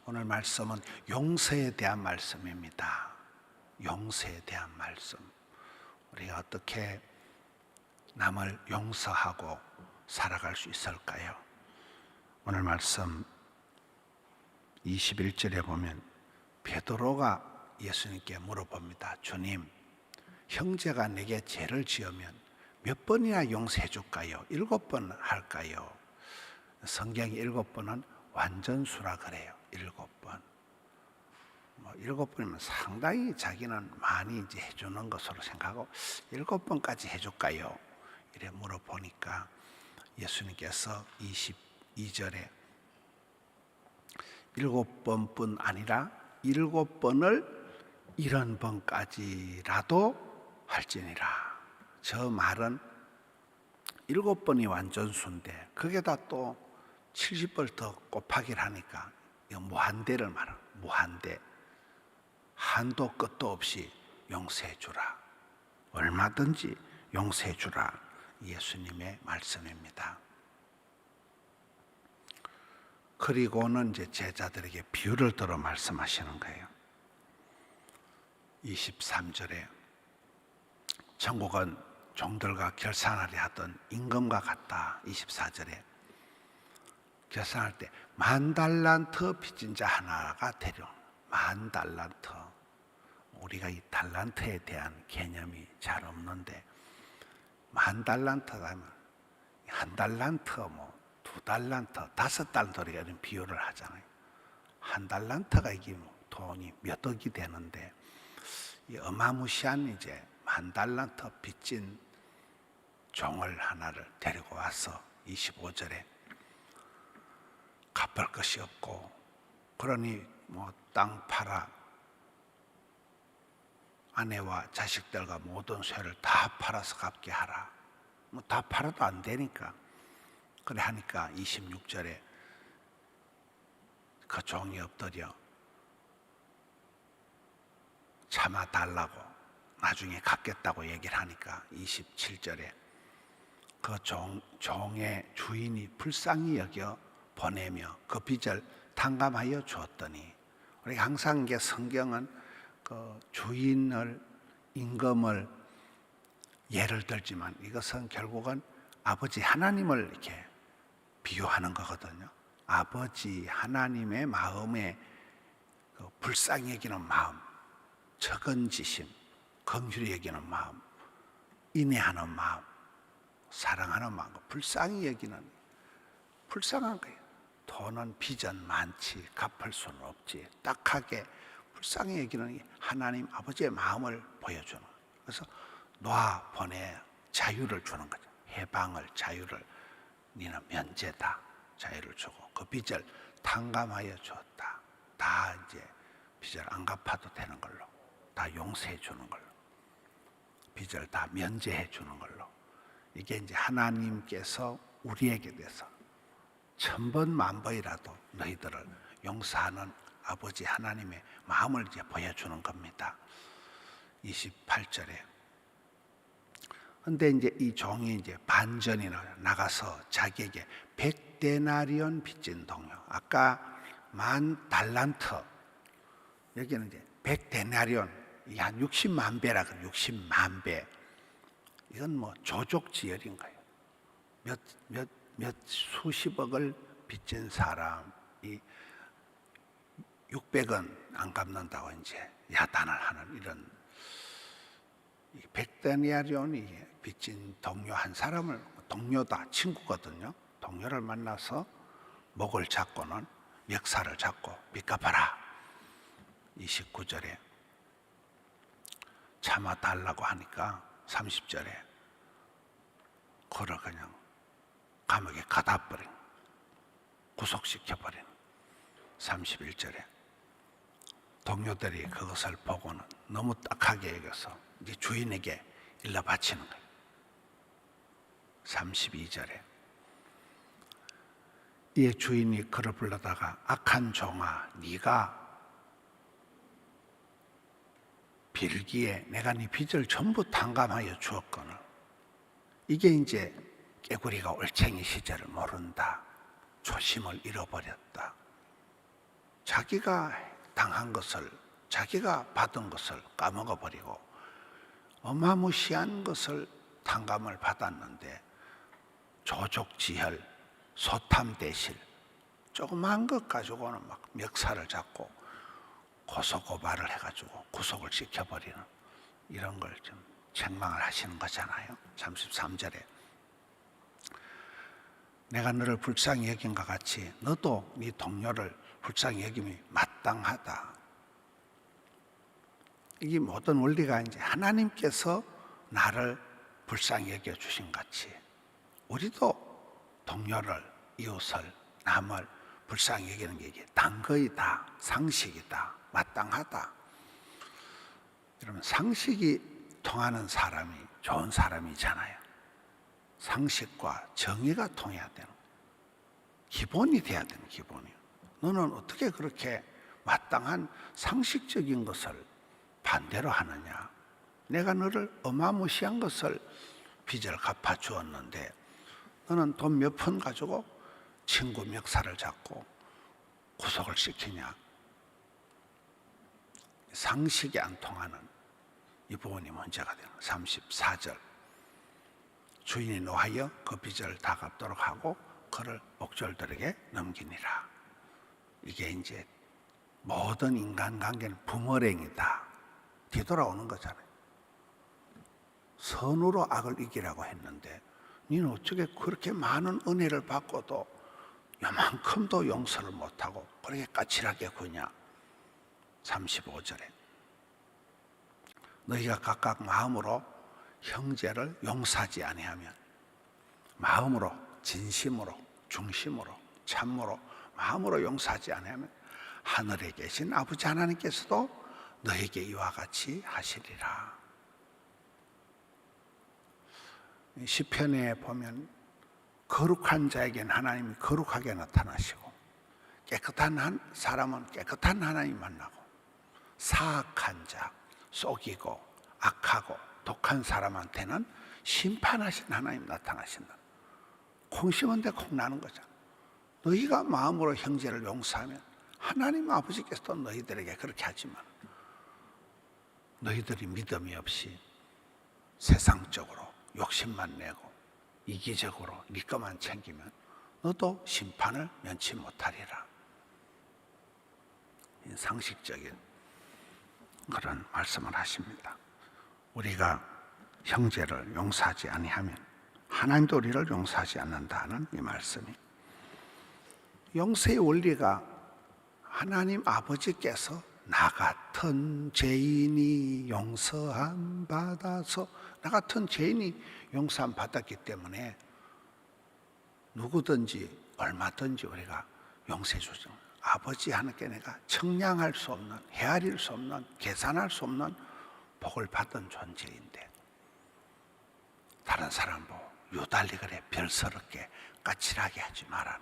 오늘 말씀은 용서에 대한 말씀입니다. 용서에 대한 말씀. 우리가 어떻게 남을 용서하고 살아갈 수 있을까요? 오늘 말씀 21절에 보면 베드로가 예수님께 물어봅니다. 주님, 형제가 내게 죄를 지으면 몇 번이나 용서해 줄까요? 7번 할까요? 성경이 7번은 완전수라 그래요. 7번. 7번이면 상당히 자기는 많이 이제 해주는 것으로 생각하고 7번까지 해줄까요? 이래 물어보니까 예수님께서 22절에 7번뿐 아니라 7번을 70번까지라도 할지니라. 저 말은 7번이 완전수인데 거기에다 또 70번 더 곱하기를 하니까 무한대를 말하는 무한대. 한도 끝도 없이 용서해 주라. 얼마든지 용서해 주라. 예수님의 말씀입니다. 그리고는 이제 제자들에게 비유를 들어 말씀하시는 거예요. 23절에 천국은 종들과 결산하려 하던 임금과 같다. 24절에 결산할 때 10,000달란트 빚진 자 하나가 되려. 10,000달란트. 우리가 이 달란트에 대한 개념이 잘 없는데 10,000달란트가 하면 1달란트, 2달란트, 5달란트 우리가 이런 비유를 하잖아요. 1달란트가 이게 돈이 몇 억이 되는데 이 어마무시한 이제 10,000달란트 빚진 종을 하나를 데리고 와서 25절에 갚을 것이 없고 그러니 땅 팔아 아내와 자식들과 모든 소유를 다 팔아서 갚게 하라. 다 팔아도 안 되니까 그래 하니까 26절에 그 종이 엎드려 참아 달라고 나중에 갚겠다고 얘기를 하니까 27절에 그 종의 주인이 불쌍히 여겨 보내며 그 빚을 탕감하여 주었더니 우리가 항상 이게 성경은 그 주인을 임금을 예를 들지만 이것은 결국은 아버지 하나님을 이렇게 비유하는 거거든요. 아버지 하나님의 마음에 그 불쌍히 여기는 마음, 적은지심, 긍휼히 여기는 마음, 인애하는 마음, 사랑하는 마음, 불쌍히 여기는 불쌍한 거예요. 돈은 빚은 많지 갚을 수는 없지. 딱하게 불쌍히 여기는 하나님 아버지의 마음을 보여주는 거예요. 그래서 놔 보내 자유를 주는 거죠. 해방을, 자유를. 니는 면제다. 자유를 주고 그 빚을 탕감하여 주었다. 다 이제 빚을 안 갚아도 되는 걸로, 다 용서해 주는 걸로, 빚을 다 면제해 주는 걸로. 이게 이제 하나님께서 우리에게 대해서 1000번 만번이라도 너희들을 용서하는 아버지 하나님의 마음을 이제 보여주는 겁니다. 28절에 근데 이제 이 종이 이제 반전이 나가서 자기에게 100데나리온 빚진 동료. 아까 10,000달란트. 여기는 이제 100데나리온. 이게 한 60만 배라 그래요. 60만 배. 이건 조족지열인 거예요. 몇 수십억을 빚진 사람이 600원 안 갚는다고 이제 야단을 하는 이런 100데나리온이 빚진 동료 한 사람을, 동료다, 친구거든요. 동료를 만나서 목을 잡고는 멱살을 잡고 빚 갚아라. 29절에 참아달라고 하니까 30절에 그를 그냥 감옥에 가다 버린, 구속시켜버린. 31절에 동료들이 그것을 보고는 너무 딱하게 여겨서 이제 주인에게 일러 바치는 거예요. 32절에 이에 주인이 그를 불러다가 악한 종아, 네가 빌기에 내가 네 빚을 전부 탕감하여 주었거늘. 이게 이제 깨구리가 올챙이 시절을 모른다. 초심을 잃어버렸다. 자기가 당한 것을, 자기가 받은 것을 까먹어 버리고 어마무시한 것을 탕감을 받았는데 조족지혈, 소탐대실 조그마한 것 가지고는 막 멱살을 잡고 고소고발을 해가지고 구속을 시켜버리는 이런 걸 좀 책망을 하시는 거잖아요. 33절에 내가 너를 불쌍히 여긴과 같이 너도 네 동료를 불쌍히 여김이 마땅하다. 이 모든 원리가 이제 하나님께서 나를 불쌍히 여겨주신 같이 우리도 동료를, 이웃을, 남을 불쌍히 여기는 게 이게 단거이다, 상식이다, 마땅하다. 여러분, 상식이 통하는 사람이 좋은 사람이잖아요. 상식과 정의가 통해야 되는, 기본이 돼야 되는 기본이에요. 너는 어떻게 그렇게 마땅한 상식적인 것을 반대로 하느냐? 내가 너를 어마무시한 것을 빚을 갚아 주었는데 너는 돈 몇 푼 가지고 친구 멱살을 잡고 구속을 시키냐? 상식이 안 통하는 이 부분이 문제가 되는 34절 주인이 노하여 그 빚을 다 갚도록 하고 그를 옥졸들에게 넘기니라. 이게 이제 모든 인간관계는 부머랭이다. 뒤돌아오는 거잖아요. 선으로 악을 이기라고 했는데 너는 어떻게 그렇게 많은 은혜를 받고도 요만큼도 용서를 못하고 그렇게 까칠하게 구냐. 35절에 너희가 각각 마음으로 형제를 용서하지 아니하면, 마음으로, 진심으로, 중심으로, 참으로 마음으로 용서하지 아니하면 하늘에 계신 아버지 하나님께서도 너에게 이와 같이 하시리라. 시편에 보면 거룩한 자에게는 하나님이 거룩하게 나타나시고 깨끗한 사람은 깨끗한 하나님 만나고 사악한 자, 속이고 악하고 독한 사람한테는 심판하신 하나님 나타나신다. 콩 심은데 콩 나는 거잖아. 너희가 마음으로 형제를 용서하면 하나님 아버지께서도 너희들에게 그렇게 하지만 너희들이 믿음이 없이 세상적으로 욕심만 내고 이기적으로 네 것만 챙기면 너도 심판을 면치 못하리라. 상식적인 그런 말씀을 하십니다. 우리가 형제를 용서하지 아니하면 하나님도 우리를 용서하지 않는다는 이 말씀이, 용서의 원리가 하나님 아버지께서 나 같은 죄인이 용서함 받아서, 나 같은 죄인이 용서함 받았기 때문에 누구든지 얼마든지 우리가 용서해 주죠. 아버지 하나님께 내가 청량할 수 없는, 헤아릴 수 없는, 계산할 수 없는 복을 받은 존재인데 다른 사람 보고 유달리 그래 별스럽게 까칠하게 하지 마라.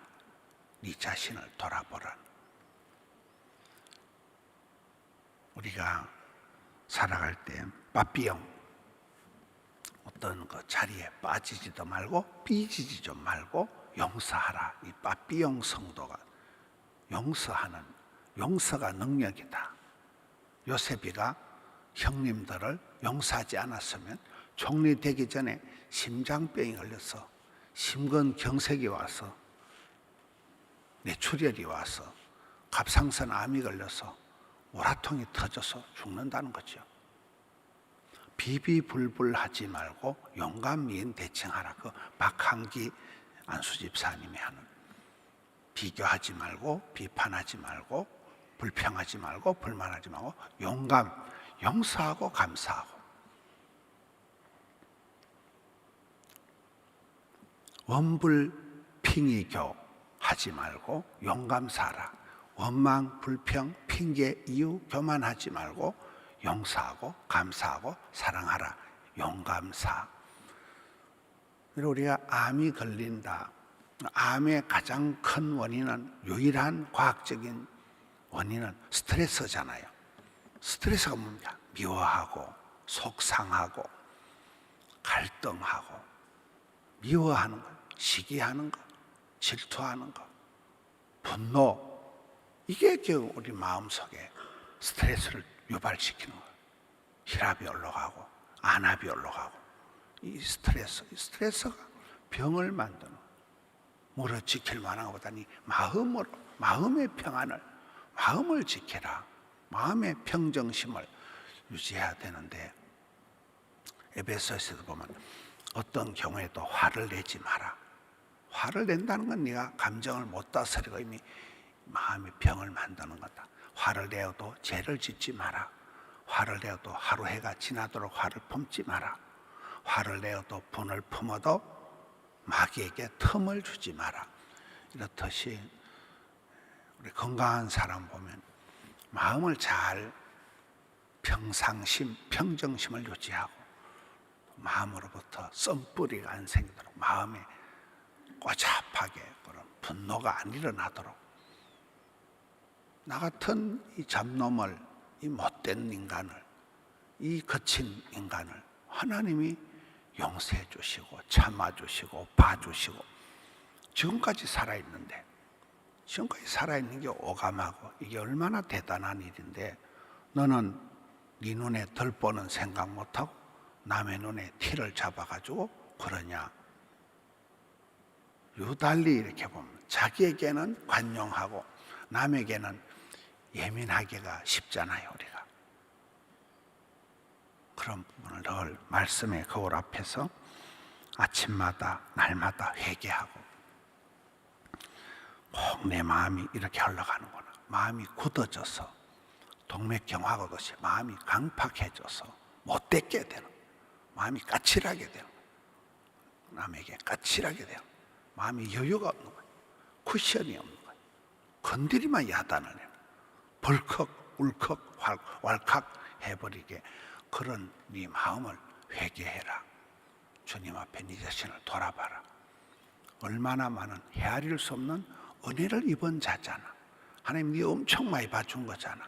네 자신을 돌아보라. 우리가 살아갈 때 빠삐용, 어떤 그 자리에 빠지지도 말고 삐지지도 말고 용서하라. 이 빠삐용 성도가 용서하는, 용서가 능력이다. 요셉이가 형님들을 용서하지 않았으면 총리 되기 전에 심장병이 걸려서 심근경색이 와서 뇌출혈이 와서 갑상선 암이 걸려서 오라통이 터져서 죽는다는 거죠. 비비불불하지 말고 용감 미인 대칭하라. 그 박한기 안수집사님이 하는, 비교하지 말고 비판하지 말고 불평하지 말고 불만하지 말고 용감, 용서하고 감사하고, 원불핑이교 하지 말고 용감사하라. 원망, 불평, 핑계, 이유, 교만하지 말고 용서하고 감사하고 사랑하라. 용감사. 우리가 암이 걸린다. 암의 가장 큰 원인은, 유일한 과학적인 원인은 스트레스잖아요. 스트레스가 뭡니까? 미워하고 속상하고 갈등하고, 미워하는 것, 시기하는 것, 질투하는 것, 분노, 이게 우리 마음속에 스트레스를 유발시키는 거예요. 혈압이 올라가고 안압이 올라가고 이 스트레스가 병을 만드는 거예요. 뭐를 지킬 만한 것보다는 마음으로, 마음의 평안을, 마음을 지켜라. 마음의 평정심을 유지해야 되는데, 에베소서에도 보면 어떤 경우에도 화를 내지 마라. 화를 낸다는 건 네가 감정을 못 다스리고 이미 마음의 병을 만드는 거다. 화를 내어도 죄를 짓지 마라. 화를 내어도 하루 해가 지나도록 화를 품지 마라. 화를 내어도 분을 품어도 마귀에게 틈을 주지 마라. 이렇듯이 우리 건강한 사람 보면 마음을 잘 평상심, 평정심을 유지하고 마음으로부터 썸뿌리가 안 생기도록, 마음에 꼬잡하게 그런 분노가 안 일어나도록, 나 같은 이 잡놈을, 이 못된 인간을, 이 거친 인간을 하나님이 용서해 주시고 참아 주시고 봐주시고 지금까지 살아있는데, 지금까지 살아있는 게 오감하고 이게 얼마나 대단한 일인데, 너는 네 눈에 덜 보는 생각 못하고 남의 눈에 티를 잡아가지고 그러냐. 유달리 이렇게 보면 자기에게는 관용하고 남에게는 예민하기가 쉽잖아요. 우리가 그런 부분을 늘 말씀의 거울 앞에서 아침마다 날마다 회개하고, 꼭 내 마음이 이렇게 흘러가는구나. 마음이 굳어져서 동맥경화하듯이 마음이 강팍해져서 못되게 되는, 마음이 까칠하게 되는, 남에게 까칠하게 되는, 마음이 여유가 없는 거예요. 쿠션이 없는 거예요. 건드리만 야단을 해요. 벌컥 울컥 왈칵 해버리게. 그런 네 마음을 회개해라. 주님 앞에 네 자신을 돌아봐라. 얼마나 많은 헤아릴 수 없는 은혜를 입은 자잖아. 하나님 네 엄청 많이 봐준 거잖아.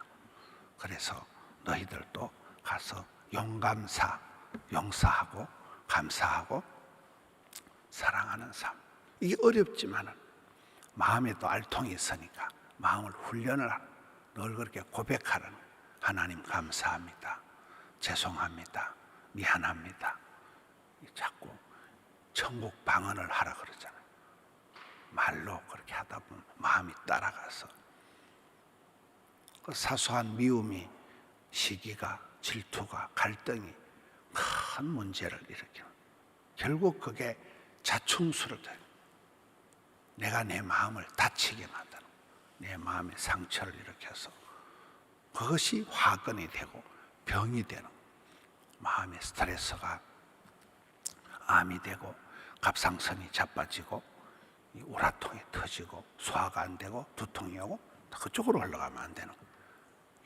그래서 너희들도 가서 용서하고 감사하고 사랑하는 삶. 이게 어렵지만은 마음에 또 알통이 있으니까 마음을 훈련을 하는, 늘 그렇게 고백하라는, 하나님 감사합니다, 죄송합니다, 미안합니다. 자꾸 천국 방언을 하라 그러잖아요. 말로 그렇게 하다 보면 마음이 따라가서 그 사소한 미움이, 시기가, 질투가, 갈등이 큰 문제를 일으키는, 결국 그게 자충수를 돼요. 내가 내 마음을 다치게 만드는, 내 마음의 상처를 일으켜서 그것이 화근이 되고 병이 되는, 마음의 스트레스가 암이 되고 갑상선이 자빠지고 우라통이 터지고 소화가 안 되고 두통이 오고 그쪽으로 흘러가면 안 되는 거예요.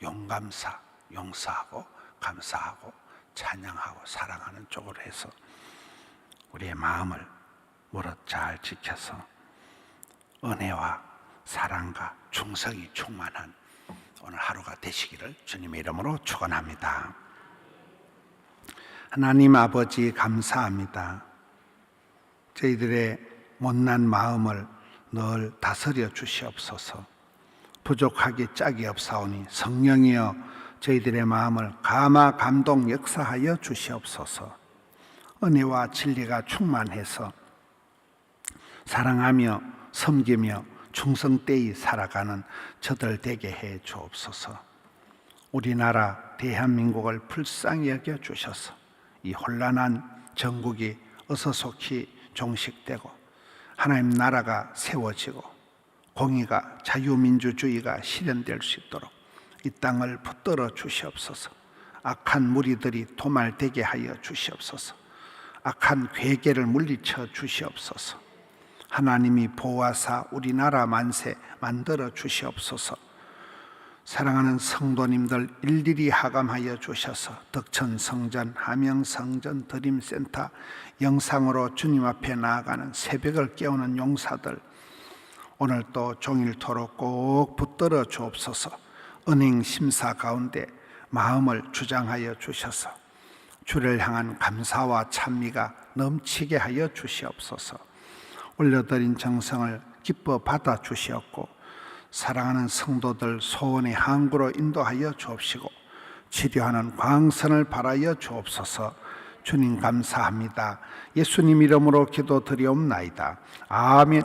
용감사, 용서하고 감사하고 찬양하고 사랑하는 쪽으로 해서 우리의 마음을 무릇 잘 지켜서 은혜와 사랑과 충성이 충만한 오늘 하루가 되시기를 주님의 이름으로 축원합니다. 하나님 아버지 감사합니다. 저희들의 못난 마음을 늘 다스려 주시옵소서. 부족하기 짝이 없사오니 성령이여 저희들의 마음을 감화 감동 역사하여 주시옵소서. 은혜와 진리가 충만해서 사랑하며 섬기며 충성되이 살아가는 저들 되게 해 주옵소서. 우리나라 대한민국을 불쌍히 여겨 주셔서 이 혼란한 전국이 어서 속히 종식되고 하나님 나라가 세워지고 공의가, 자유민주주의가 실현될 수 있도록 이 땅을 붙들어 주시옵소서. 악한 무리들이 도말되게 하여 주시옵소서. 악한 괴계를 물리쳐 주시옵소서. 하나님이 보호하사 우리나라 만세 만들어 주시옵소서. 사랑하는 성도님들 일일이 하감하여 주셔서 덕천성전, 함영성전, 드림센터 영상으로 주님 앞에 나아가는 새벽을 깨우는 용사들 오늘 또 종일토록 꼭 붙들어 주옵소서. 은행 심사 가운데 마음을 주장하여 주셔서 주를 향한 감사와 찬미가 넘치게 하여 주시옵소서. 올려드린 정성을 기뻐 받아 주시옵고 사랑하는 성도들 소원의 항구로 인도하여 주옵시고 치료하는 광선을 바라여 주옵소서. 주님 감사합니다. 예수님 이름으로 기도드리옵나이다. 아멘.